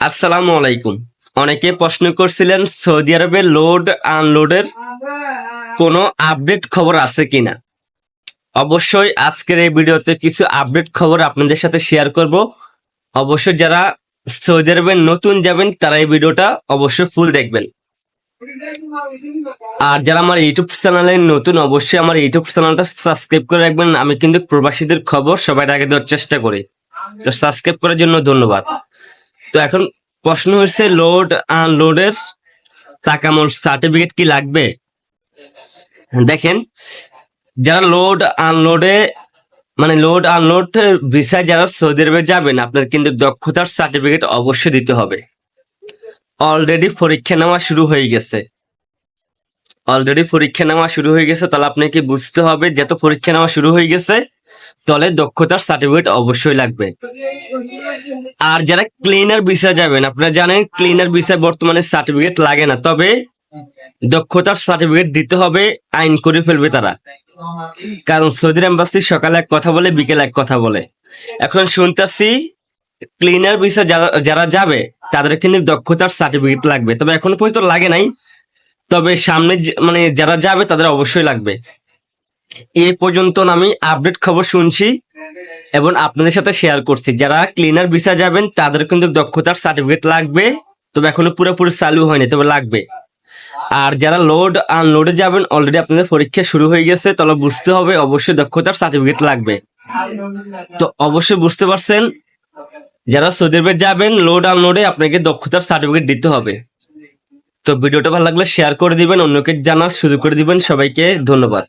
আসসালামু আলাইকুম। অনেকে প্রশ্ন করছিলেন সৌদি আরবে লোড আনলোডের কোনো আপডেট খবর আছে কিনা। অবশ্যই আজকের এই ভিডিওতে কিছু আপডেট খবর আপনাদের সাথে শেয়ার করব। অবশ্যই যারা সৌদি আরবে নতুন যাবেন তারা এই ভিডিওটা অবশ্যই ফুল দেখবেন। আর যারা আমার ইউটিউব চ্যানেলে নতুন অবশ্যই আমার ইউটিউব চ্যানেলটা সাবস্ক্রাইব করে রাখবেন। আমি কিন্তু প্রবাসীদের খবর সবার আগে দেওয়ার চেষ্টা করি, তো সাবস্ক্রাইব করার জন্য ধন্যবাদ। তো এখন প্রশ্ন হচ্ছে লোড আনলোডের টাকামূল সার্টিফিকেট কি লাগবে। দেখেন, যারা লোড আনলোড ভিসায় যারা সৌদি আরবে যাবেন আপনার কিন্তু দক্ষতার সার্টিফিকেট অবশ্যই দিতে হবে। অলরেডি পরীক্ষা নেওয়া শুরু হয়ে গেছে, তাহলে আপনাকে বুঝতে হবে যেহেতু পরীক্ষা নেওয়া শুরু হয়ে গেছে তাহলে দক্ষতার সার্টিফিকেট অবশ্যই লাগবে। আর যারা ক্লিনার ভিসা যাবেন আপনারা জানেন ক্লিনার ভিসায় বর্তমানে সার্টিফিকেট লাগে না, তবে দক্ষতার সার্টিফিকেট দিতে হবে। আইন করে ফেলবে তারা, কারণ সৌদি এম্বাসি সকালে এক কথা বলে বিকেলে এক কথা বলে। এখন শুনতেছি ক্লিনার ভিসা যারা যাবে তাদের কিন্তু দক্ষতার সার্টিফিকেট লাগবে, তবে এখনো পর্যন্ত লাগে নাই, তবে সামনে যারা যাবে তাদের অবশ্যই লাগবে। এই পর্যন্ত আমি আপডেট খবর শুনছি এবং আপনাদের সাথে শেয়ার করছি। যারা ক্লিনার ভিসা যাবেন তাদের কিন্তু দক্ষতার সার্টিফিকেট লাগবে, তবে এখনো পুরোপুরি চালু হয়নি, তবে লাগবে। আর যারা লোড আনলোডে যাবেন অলরেডি আপনাদের পরীক্ষা শুরু হয়ে গেছে, তাহলে বুঝতে হবে অবশ্যই দক্ষতার সার্টিফিকেট লাগবে। তো অবশ্যই বুঝতে পারছেন, যারা সৌদি আরবে যাবেন লোড আনলোডে আপনাকে দক্ষতার সার্টিফিকেট দিতে হবে। তো ভিডিওটা ভালো লাগলে শেয়ার করে দিবেন, অন্যকে জানার সুযোগ করে দিবেন। সবাইকে ধন্যবাদ।